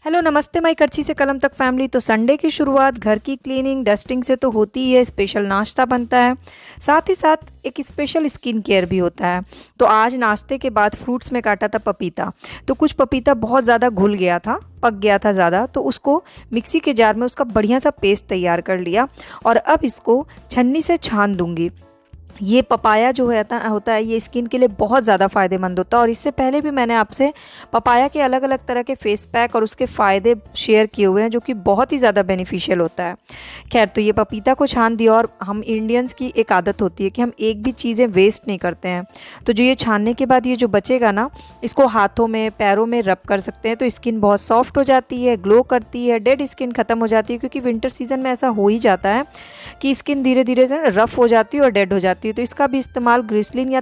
Hello नमस्ते माई करची से कलम तक फैमिली। तो संडे की शुरुआत घर की क्लीनिंग डस्टिंग से तो होती ही है। स्पेशल नाश्ता बनता है, साथ ही साथ एक स्पेशल स्किन केयर भी होता है। तो आज नाश्ते के बाद फ्रूट्स में काटा था पपीता। तो कुछ पपीता बहुत ज़्यादा घुल गया था, पक गया था ज़्यादा, तो उसको मिक्सी के जार में उसका बढ़िया सा पेस्ट तैयार कर लिया और अब इसको छन्नी से छान दूंगी। ये पपाया जो होता है ये स्किन के लिए बहुत ज़्यादा फ़ायदेमंद होता है और इससे पहले भी मैंने आपसे पपाया के अलग अलग तरह के फेस पैक और उसके फ़ायदे शेयर किए हुए हैं जो कि बहुत ही ज़्यादा बेनिफिशियल होता है। खैर, तो ये पपीता को छान दिया और हम इंडियंस की एक आदत होती है कि हम एक भी चीज़ें वेस्ट नहीं करते हैं। तो जो ये छानने के बाद ये जो बचेगा ना, इसको हाथों में पैरों में रब कर सकते हैं तो स्किन बहुत सॉफ्ट हो जाती है, ग्लो करती है, डेड स्किन ख़त्म हो जाती है। क्योंकि विंटर सीजन में ऐसा हो ही जाता है कि स्किन धीरे धीरे से रफ़ हो जाती है और डेड हो जाती है। तो इसका भी इस्तेमाल ग्लिसरीन या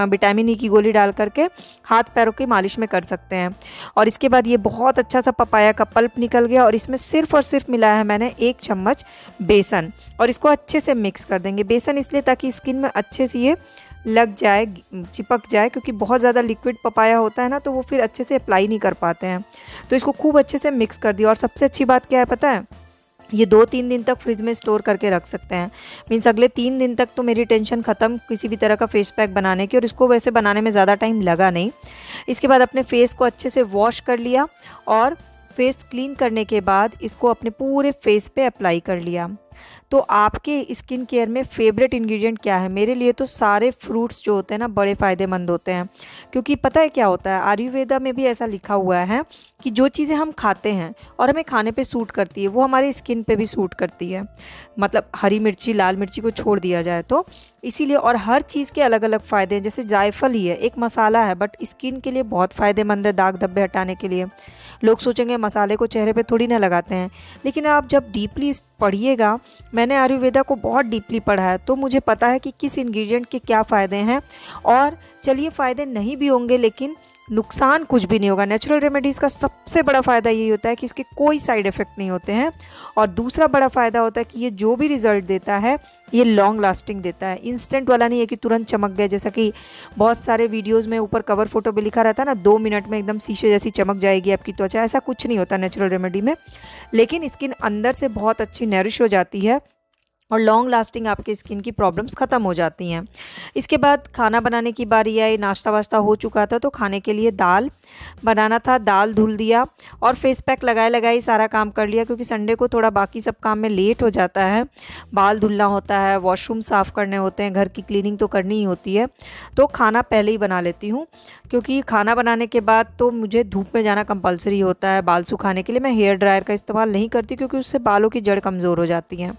विटामिन ई की गोली डाल करके हाथ पैरों की मालिश में कर सकते हैं। और इसके बाद ये बहुत अच्छा सा पपाया का पल्प निकल गया और इसमें सिर्फ और सिर्फ मिलाया है मैंने 1 चम्मच बेसन और इसको अच्छे से मिक्स कर देंगे। बेसन इसलिए ताकि स्किन में अच्छे से ये लग जाए, चिपक जाए, क्योंकि बहुत ज़्यादा लिक्विड पपाया होता है ना, तो वो फिर अच्छे से अप्लाई नहीं कर पाते हैं। तो इसको खूब अच्छे से मिक्स कर दिया और सबसे अच्छी बात क्या है पता है, ये 2-3 दिन तक फ्रिज में स्टोर करके रख सकते हैं। मीन्स अगले 3 दिन तक तो मेरी टेंशन ख़त्म किसी भी तरह का फेस पैक बनाने की। और इसको वैसे बनाने में ज़्यादा टाइम लगा नहीं। इसके बाद अपने फेस को अच्छे से वॉश कर लिया और फेस क्लीन करने के बाद इसको अपने पूरे फेस पे अप्लाई कर लिया। तो आपके स्किन केयर में फेवरेट इंग्रेडिएंट क्या है? मेरे लिए तो सारे फ्रूट्स जो होते हैं ना बड़े फ़ायदेमंद होते हैं। क्योंकि पता है क्या होता है, आयुर्वेदा में भी ऐसा लिखा हुआ है कि जो चीज़ें हम खाते हैं और हमें खाने पे सूट करती है वो हमारी स्किन पे भी सूट करती है। मतलब हरी मिर्ची, लाल मिर्ची को छोड़ दिया जाए तो इसीलिए। और हर चीज़ के अलग अलग फ़ायदे हैं। जैसे जायफल ही है, एक मसाला है बट स्किन के लिए बहुत फ़ायदेमंद है, दाग धब्बे हटाने के लिए। लोग सोचेंगे मसाले को चेहरे पे थोड़ी ना लगाते हैं, लेकिन आप जब डीपली पढ़िएगा, मैंने आयुर्वेदा को बहुत डीपली पढ़ा है तो मुझे पता है कि किस इंग्रेडिएंट के क्या फ़ायदे हैं। और चलिए, फ़ायदे नहीं भी होंगे लेकिन नुकसान कुछ भी नहीं होगा। नेचुरल रेमेडीज़ का सबसे बड़ा फ़ायदा यही होता है कि इसके कोई साइड इफ़ेक्ट नहीं होते हैं। और दूसरा बड़ा फ़ायदा होता है कि ये जो भी रिज़ल्ट देता है ये लॉन्ग लास्टिंग देता है। इंस्टेंट वाला नहीं है कि तुरंत चमक गए, जैसा कि बहुत सारे वीडियोज़ में ऊपर कवर फ़ोटो पे लिखा रहता है ना, 2 मिनट में एकदम शीशे जैसी चमक जाएगी आपकी त्वचा। ऐसा कुछ नहीं होता नेचुरल रेमेडी में। लेकिन स्किन अंदर से बहुत अच्छी नरिश हो जाती है और लॉन्ग लास्टिंग आपके स्किन की प्रॉब्लम्स ख़त्म हो जाती हैं। इसके बाद खाना बनाने की बारी आई। नाश्ता वाश्ता हो चुका था तो खाने के लिए दाल बनाना था। दाल धुल दिया और फेस पैक लगाए लगाए सारा काम कर लिया, क्योंकि संडे को थोड़ा बाकी सब काम में लेट हो जाता है। बाल धुलना होता है, वॉशरूम साफ़ करने होते हैं, घर की क्लीनिंग तो करनी ही होती है। तो खाना पहले ही बना लेती हूँ, क्योंकि खाना बनाने के बाद तो मुझे धूप में जाना कंपलसरी होता है बाल सुखाने के लिए। मैं हेयर ड्रायर का इस्तेमाल नहीं करती क्योंकि उससे बालों की जड़ कमज़ोर हो जाती हैं।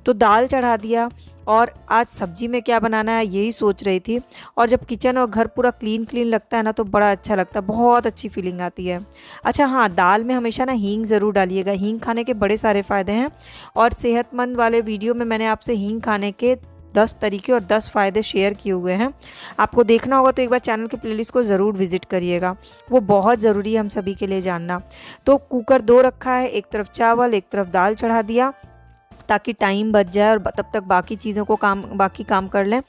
तो दाल चढ़ा दिया और आज सब्जी में क्या बनाना है यही सोच रही थी। और जब किचन और घर पूरा क्लीन क्लीन लगता है ना तो बड़ा अच्छा लगता है, बहुत अच्छी फीलिंग आती है। अच्छा हाँ, दाल में हमेशा ना हींग ज़रूर डालिएगा। हींग खाने के बड़े सारे फ़ायदे हैं और सेहतमंद वाले वीडियो में मैंने आपसे हींग खाने के 10 तरीके और 10 फ़ायदे शेयर किए हुए हैं। आपको देखना होगा तो एक बार चैनल के प्लेलिस्ट को ज़रूर विज़िट करिएगा, वो बहुत ज़रूरी है हम सभी के लिए जानना। तो कुकर 2 रखा है, एक तरफ चावल एक तरफ दाल चढ़ा दिया ताकि टाइम बच जाए और तब तक बाकी चीज़ों को बाकी काम कर लें।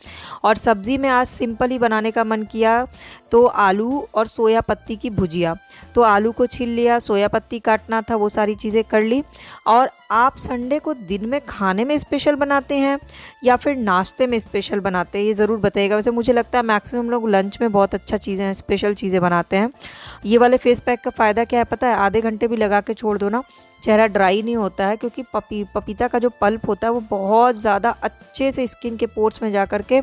और सब्ज़ी में आज सिंपल ही बनाने का मन किया तो आलू और सोया पत्ती की भुजिया। तो आलू को छील लिया, सोया पत्ती काटना था, वो सारी चीज़ें कर ली। और आप संडे को दिन में खाने में स्पेशल बनाते हैं या फिर नाश्ते में स्पेशल बनाते हैं, ये ज़रूर बताइएगा। वैसे मुझे लगता है मैक्सिमम लोग लंच में बहुत अच्छा चीज़ें स्पेशल चीज़ें बनाते हैं। ये वाले फेस पैक का फ़ायदा क्या है पता है, आधे घंटे भी लगा के छोड़ दो ना, चेहरा ड्राई नहीं होता है। क्योंकि पपीता का जो पल्प होता है वो बहुत ज़्यादा अच्छे से स्किन के पोर्स में जा कर के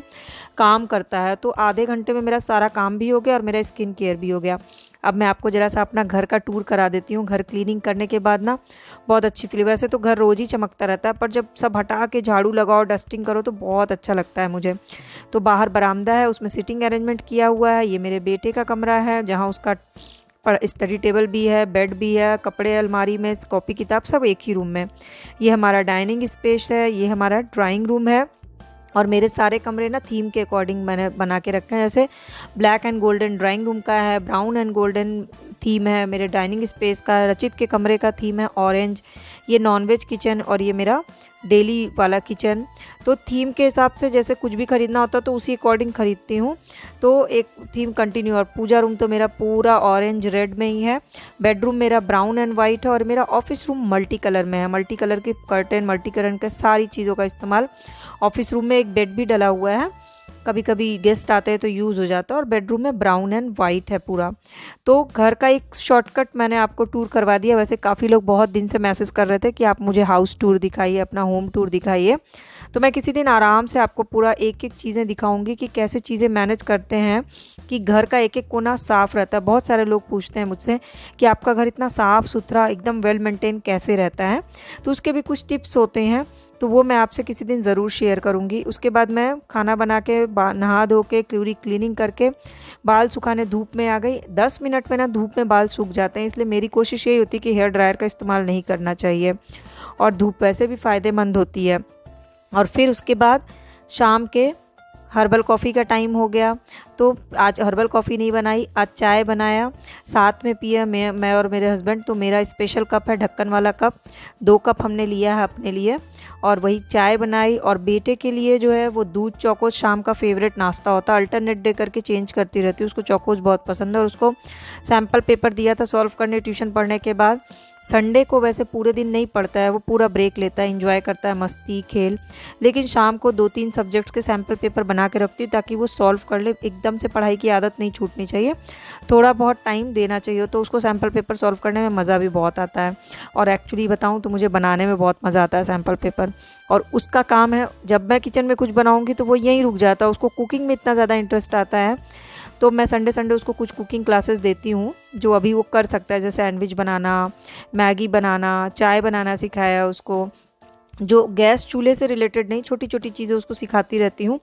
काम करता है। तो आधे घंटे में मेरा सारा काम भी हो गया और मेरा स्किन केयर भी हो गया। अब मैं आपको ज़रा सा अपना घर का टूर करा देती हूँ। घर क्लीनिंग करने के बाद ना बहुत अच्छी फील। वैसे तो घर रोज़ ही चमकता रहता है, पर जब सब हटा के झाड़ू लगाओ, डस्टिंग करो तो बहुत अच्छा लगता है मुझे। तो बाहर बरामदा है, उसमें सिटिंग अरेंजमेंट किया हुआ है। ये मेरे बेटे का कमरा है जहाँ उसका स्टडी टेबल भी है, बेड भी है, कपड़े अलमारी में, कॉपी किताब सब एक ही रूम में। ये हमारा डाइनिंग स्पेस है, ये हमारा ड्राइंग रूम है। और मेरे सारे कमरे ना थीम के अकॉर्डिंग मैंने बना के रखे हैं। जैसे black and golden drawing room का है, ब्राउन एंड गोल्डन थीम है मेरे डाइनिंग स्पेस का, रचित के कमरे का थीम है ऑरेंज, ये नॉनवेज किचन और ये मेरा डेली वाला किचन। तो थीम के हिसाब से जैसे कुछ भी ख़रीदना होता है तो उसी अकॉर्डिंग ख़रीदती हूँ। तो एक थीम कंटिन्यू। और पूजा रूम तो मेरा पूरा ऑरेंज रेड में ही है, बेडरूम मेरा ब्राउन एंड वाइट है, और मेरा ऑफिस रूम मल्टी कलर में है। मल्टी कलर के कर्टेन, मल्टी कलर के सारी चीज़ों का इस्तेमाल। ऑफिस रूम में एक बेड भी डला हुआ है, कभी कभी गेस्ट आते हैं तो यूज़ हो जाता है। और बेडरूम में ब्राउन एंड वाइट है पूरा। तो घर का एक शॉर्टकट मैंने आपको टूर करवा दिया। वैसे काफ़ी लोग बहुत दिन से मैसेज कर रहे थे कि आप मुझे हाउस टूर दिखाइए, अपना होम टूर दिखाइए। तो मैं किसी दिन आराम से आपको पूरा एक एक चीज़ें दिखाऊंगी कि कैसे चीज़ें मैनेज करते हैं कि घर का एक एक कोना साफ़ रहता है। बहुत सारे लोग पूछते हैं मुझसे कि आपका घर इतना साफ़ सुथरा एकदम वेल मेंटेन कैसे रहता है। तो उसके भी कुछ टिप्स होते हैं, तो वो मैं आपसे किसी दिन ज़रूर शेयर करूँगी। उसके बाद मैं खाना बना के नहा धो के पूरी क्लीनिंग करके बाल सुखाने धूप में आ गई। 10 मिनट में ना धूप में बाल सूख जाते हैं, इसलिए मेरी कोशिश यही होती है कि हेयर ड्रायर का इस्तेमाल नहीं करना चाहिए, और धूप वैसे भी फ़ायदेमंद होती है। और फिर उसके बाद शाम के हर्बल कॉफ़ी का टाइम हो गया, तो आज हर्बल कॉफ़ी नहीं बनाई, आज चाय बनाया, साथ में पिया मैं और मेरे हस्बैंड। तो मेरा स्पेशल कप है, ढक्कन वाला कप, 2 कप हमने लिया है अपने लिए, और वही चाय बनाई। और बेटे के लिए जो है वो दूध चौकोस शाम का फेवरेट नाश्ता होता है, अल्टरनेट डे करके चेंज करती रहती हूँ। उसको चौकोस बहुत पसंद है, और उसको सैम्पल पेपर दिया था सॉल्व करने ट्यूशन पढ़ने के बाद। संडे को वैसे पूरे दिन नहीं पढ़ता है, वो पूरा ब्रेक लेता है, एंजॉय करता है, मस्ती खेल। लेकिन शाम को 2-3 सब्जेक्ट्स के सैम्पल पेपर बना के रखती हूँ ताकि वो सॉल्व कर ले। एकदम से पढ़ाई की आदत नहीं छूटनी चाहिए, थोड़ा बहुत टाइम देना चाहिए। तो उसको सैम्पल पेपर सॉल्व करने में मज़ा भी बहुत आता है, और एक्चुअली बताऊँ तो मुझे बनाने में बहुत मज़ा आता है सैम्पल पेपर। और उसका काम है, जब मैं किचन में कुछ बनाऊँगी तो वो यहीं रुक जाता है, उसको कुकिंग में इतना ज़्यादा इंटरेस्ट आता है। तो मैं संडे संडे उसको कुछ कुकिंग क्लासेस देती हूँ जो अभी वो कर सकता है, जैसे सैंडविच बनाना, मैगी बनाना, चाय बनाना सिखाया उसको। जो गैस चूल्हे से रिलेटेड नहीं, छोटी छोटी चीज़ें उसको सिखाती रहती हूँ।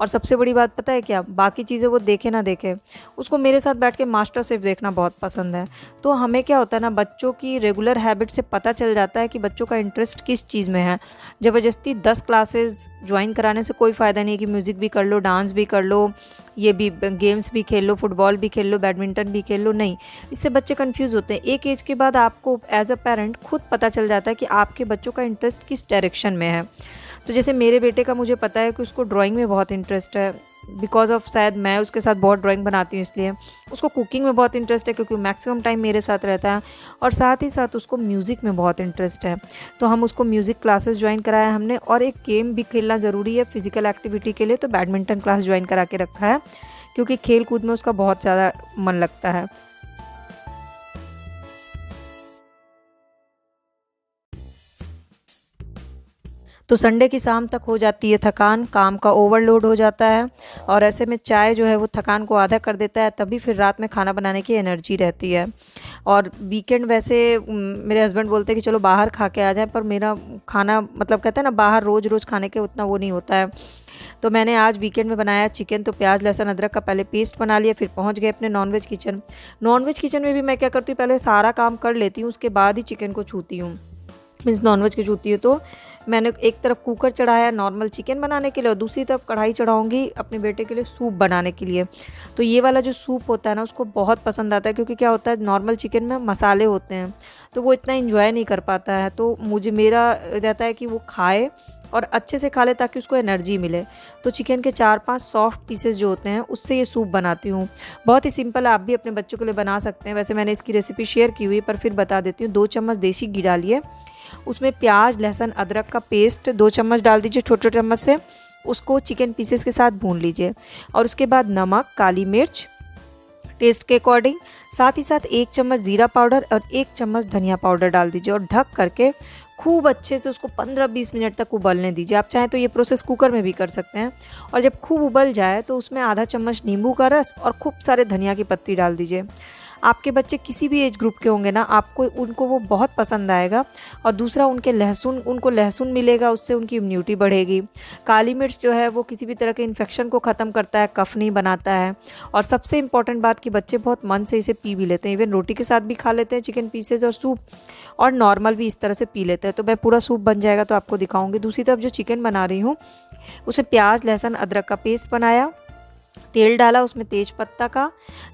और सबसे बड़ी बात पता है क्या, बाकी चीज़ें वो देखे ना देखे, उसको मेरे साथ बैठ के मास्टर शेफ देखना बहुत पसंद है। तो हमें क्या होता है ना, बच्चों की रेगुलर हैबिट से पता चल जाता है कि बच्चों का इंटरेस्ट किस चीज़ में है। ज़बरदस्ती 10 क्लासेस ज्वाइन कराने से कोई फ़ायदा नहीं है कि म्यूज़िक भी कर लो, डांस भी कर लो, ये भी गेम्स भी खेल लो, फुटबॉल भी खेल लो, बैडमिंटन भी खेल लो। नहीं, इससे बच्चे कंफ्यूज होते हैं। एक एज के बाद आपको एज अ पेरेंट खुद पता चल जाता है कि आपके बच्चों का इंटरेस्ट किस डायरेक्शन में है। तो जैसे मेरे बेटे का मुझे पता है कि उसको ड्राइंग में बहुत इंटरेस्ट है, बिकॉज ऑफ शायद मैं उसके साथ बहुत ड्राइंग बनाती हूँ, इसलिए उसको कुकिंग में बहुत इंटरेस्ट है क्योंकि मैक्सिमम टाइम मेरे साथ रहता है। और साथ ही साथ उसको म्यूज़िक में बहुत इंटरेस्ट है, तो हम उसको म्यूज़िक क्लासेस ज्वाइन कराया हमने। और एक गेम भी खेलना ज़रूरी है फिज़िकल एक्टिविटी के लिए, तो बैडमिंटन क्लास ज्वाइन करा के रखा है क्योंकि खेल कूद में उसका बहुत ज़्यादा मन लगता है। तो संडे की शाम तक हो जाती है थकान, काम का ओवरलोड हो जाता है, और ऐसे में चाय जो है वो थकान को आधा कर देता है, तभी फिर रात में खाना बनाने की एनर्जी रहती है। और वीकेंड वैसे मेरे हस्बैंड बोलते हैं कि चलो बाहर खा के आ जाएं, पर मेरा खाना मतलब कहते हैं ना, बाहर रोज़ रोज़ खाने के उतना वो नहीं होता है। तो मैंने आज वीकेंड में बनाया चिकन, तो प्याज लहसुन अदरक का पहले पेस्ट बना लिया, फिर पहुंच गए अपने नॉनवेज किचन। नॉनवेज किचन में भी मैं क्या करती हूँ, पहले सारा काम कर लेती हूँ, उसके बाद ही चिकन को छूती हूँ, मीन्स नॉनवेज की छूती है। तो मैंने एक तरफ कुकर चढ़ाया नॉर्मल चिकन बनाने के लिए, और दूसरी तरफ कढ़ाई चढ़ाऊंगी अपने बेटे के लिए सूप बनाने के लिए। तो ये वाला जो सूप होता है ना, उसको बहुत पसंद आता है, क्योंकि क्या होता है नॉर्मल चिकन में मसाले होते हैं तो वो इतना एंजॉय नहीं कर पाता है। तो मुझे मेरा रहता है कि वो खाए और अच्छे से खा ले ताकि उसको एनर्जी मिले। तो चिकन के 4-5 सॉफ्ट पीसेस जो होते हैं उससे ये सूप बनाती हूँ। बहुत ही सिंपल, आप भी अपने बच्चों के लिए बना सकते हैं। वैसे मैंने इसकी रेसिपी शेयर की हुई, पर फिर बता देती हूँ। 2 चम्मच देसी घी डालिए, उसमें प्याज लहसुन अदरक का पेस्ट 2 चम्मच डाल दीजिए छोटे छोटे चम्मच से, उसको चिकन पीसेस के साथ भून लीजिए। और उसके बाद नमक, काली मिर्च टेस्ट के अकॉर्डिंग, साथ ही साथ 1 चम्मच जीरा पाउडर और 1 चम्मच धनिया पाउडर डाल दीजिए, और ढक करके खूब अच्छे से उसको 15-20 मिनट तक उबलने दीजिए। आप चाहें तो ये प्रोसेस कुकर में भी कर सकते हैं। और जब खूब उबल जाए तो उसमें आधा चम्मच नींबू का रस और खूब सारे धनिया की पत्ती डाल दीजिए। आपके बच्चे किसी भी एज ग्रुप के होंगे ना, आपको उनको वो बहुत पसंद आएगा। और दूसरा, उनको लहसुन मिलेगा, उससे उनकी इम्यूनिटी बढ़ेगी। काली मिर्च जो है वो किसी भी तरह के इन्फेक्शन को ख़त्म करता है, कफ नहीं बनाता है। और सबसे इम्पॉर्टेंट बात कि बच्चे बहुत मन से इसे पी भी लेते हैं, इवन रोटी के साथ भी खा लेते हैं चिकन पीसेज और सूप, और नॉर्मल भी इस तरह से पी लेते हैं। तो मैं पूरा सूप बन जाएगा तो आपको दिखाऊंगी। दूसरी तरफ जो चिकन बना रही हूँ उसमें प्याज लहसुन अदरक का पेस्ट बनाया, तेल डाला, उसमें तेज पत्ता का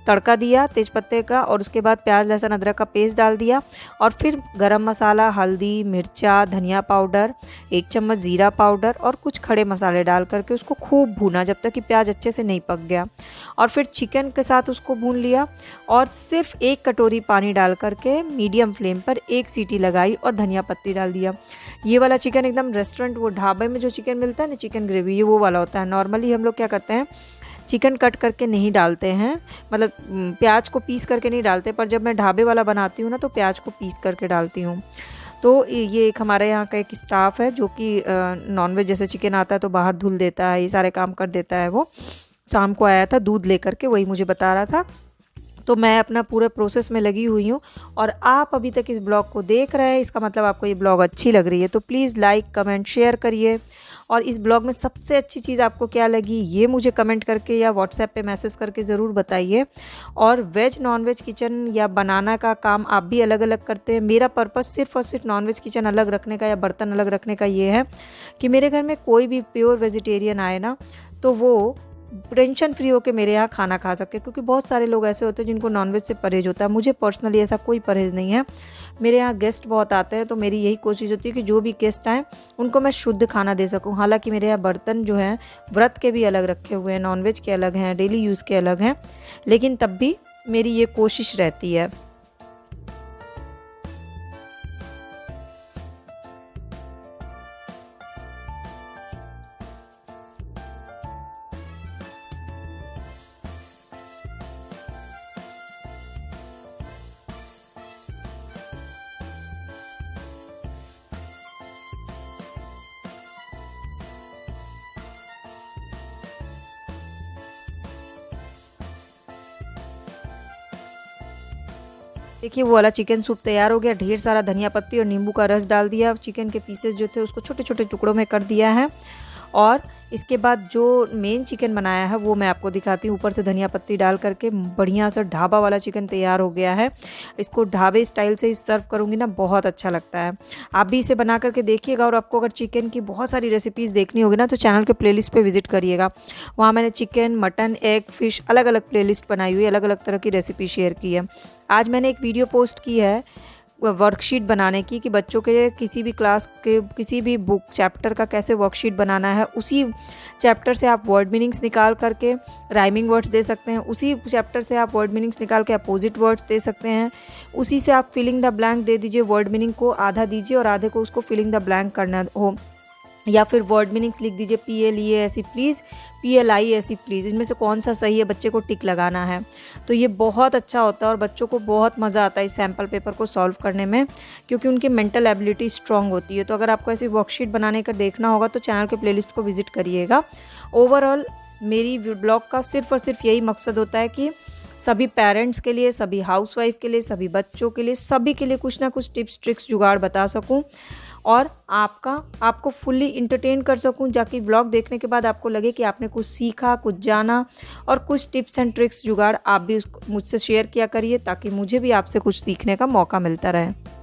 तड़का दिया, तेज पत्ते का, और उसके बाद प्याज लहसुन अदरक का पेस्ट डाल दिया। और फिर गरम मसाला, हल्दी, मिर्चा, धनिया पाउडर, 1 चम्मच ज़ीरा पाउडर और कुछ खड़े मसाले डाल करके उसको खूब भूना जब तक कि प्याज अच्छे से नहीं पक गया। और फिर चिकन के साथ उसको भून लिया और सिर्फ 1 कटोरी पानी डाल करके मीडियम फ्लेम पर 1 सीटी लगाई और धनिया पत्ती डाल दिया। ये वाला चिकन एकदम रेस्टोरेंट, वो ढाबे में जो चिकन मिलता है ना, चिकन ग्रेवी, ये वो वाला होता है। नॉर्मली हम लोग क्या करते हैं, चिकन कट करके नहीं डालते हैं, मतलब प्याज को पीस करके नहीं डालते, पर जब मैं ढाबे वाला बनाती हूँ ना तो प्याज को पीस करके डालती हूँ। तो ये एक हमारे यहाँ का एक स्टाफ है जो कि नॉनवेज जैसे चिकन आता है तो बाहर धुल देता है, ये सारे काम कर देता है। वो शाम को आया था दूध लेकर के, वही मुझे बता रहा था। तो मैं अपना पूरे प्रोसेस में लगी हुई हूँ और आप अभी तक इस ब्लॉग को देख रहे हैं, इसका मतलब आपको ये ब्लॉग अच्छी लग रही है। तो प्लीज़ लाइक, कमेंट, शेयर करिए। और इस ब्लॉग में सबसे अच्छी चीज़ आपको क्या लगी ये मुझे कमेंट करके या व्हाट्सएप पे मैसेज करके ज़रूर बताइए। और वेज नॉनवेज किचन या बनाना का काम आप भी अलग अलग करते हैं। मेरा पर्पस सिर्फ और सिर्फ नॉनवेज किचन अलग रखने का या बर्तन अलग रखने का ये है कि मेरे घर में कोई भी प्योर वेजिटेरियन आए ना तो वो टेंशन फ्री होकर मेरे यहाँ खाना खा सके, क्योंकि बहुत सारे लोग ऐसे होते हैं जिनको नॉनवेज से परहेज होता है। मुझे पर्सनली ऐसा कोई परहेज नहीं है। मेरे यहाँ गेस्ट बहुत आते हैं तो मेरी यही कोशिश होती है कि जो भी गेस्ट आएँ उनको मैं शुद्ध खाना दे सकूँ। हालांकि मेरे यहाँ बर्तन जो हैं व्रत के भी अलग रखे हुए हैं, नॉनवेज के अलग हैं, डेली यूज़ के अलग हैं, लेकिन तब भी मेरी ये कोशिश रहती है। देखिए वो वाला चिकन सूप तैयार हो गया। ढेर सारा धनिया पत्ती और नींबू का रस डाल दिया। चिकन के पीसेस जो थे उसको छोटे छोटे टुकड़ों में कर दिया है। और इसके बाद जो मेन चिकन बनाया है वो मैं आपको दिखाती हूँ। ऊपर से धनिया पत्ती डाल करके बढ़िया सा ढाबा वाला चिकन तैयार हो गया है। इसको ढाबे स्टाइल से सर्व करूँगी ना, बहुत अच्छा लगता है। आप भी इसे बना करके देखिएगा। और आपको अगर चिकन की बहुत सारी रेसिपीज़ देखनी होगी ना तो चैनल के प्लेलिस्ट पे विजिट करिएगा। वहाँ मैंने चिकन, मटन, एग, फिश अलग अलग प्लेलिस्ट बनाई हुई है, अलग अलग तरह की रेसिपी शेयर की है। आज मैंने एक वीडियो पोस्ट की है वर्कशीट बनाने की, कि बच्चों के किसी भी क्लास के किसी भी बुक चैप्टर का कैसे वर्कशीट बनाना है। उसी चैप्टर से आप वर्ड मीनिंग्स निकाल करके राइमिंग वर्ड्स दे सकते हैं। उसी चैप्टर से आप वर्ड मीनिंग्स निकाल के अपोजिट वर्ड्स दे सकते हैं। उसी से आप फिलिंग द ब्लैंक दे दीजिए। वर्ड मीनिंग को आधा दीजिए और आधे को उसको फिलिंग द ब्लैंक करना हो, या फिर वर्ड मीनिंग्स लिख दीजिए PLEASE प्लीज़, PLIASE प्लीज़। इनमें से कौन सा सही है बच्चे को टिक लगाना है। तो ये बहुत अच्छा होता है और बच्चों को बहुत मज़ा आता है इस सैम्पल पेपर को सॉल्व करने में, क्योंकि उनकी मेंटल एबिलिटी स्ट्रांग होती है। तो अगर आपको ऐसी वर्कशीट बनाने का देखना होगा तो चैनल के प्लेलिस्ट को विजिट करिएगा। ओवरऑल मेरी ब्लॉग का सिर्फ और सिर्फ यही मकसद होता है कि सभी पेरेंट्स के लिए, सभी हाउसवाइफ के लिए, सभी बच्चों के लिए, सभी के लिए कुछ ना कुछ टिप्स ट्रिक्स जुगाड़ बता सकूं और आपको फुल्ली इंटरटेन कर सकूं, जाकि व्लॉग देखने के बाद आपको लगे कि आपने कुछ सीखा, कुछ जाना। और कुछ टिप्स एंड ट्रिक्स जुगाड़ आप भी उसको मुझसे शेयर किया करिए ताकि मुझे भी आपसे कुछ सीखने का मौका मिलता रहे।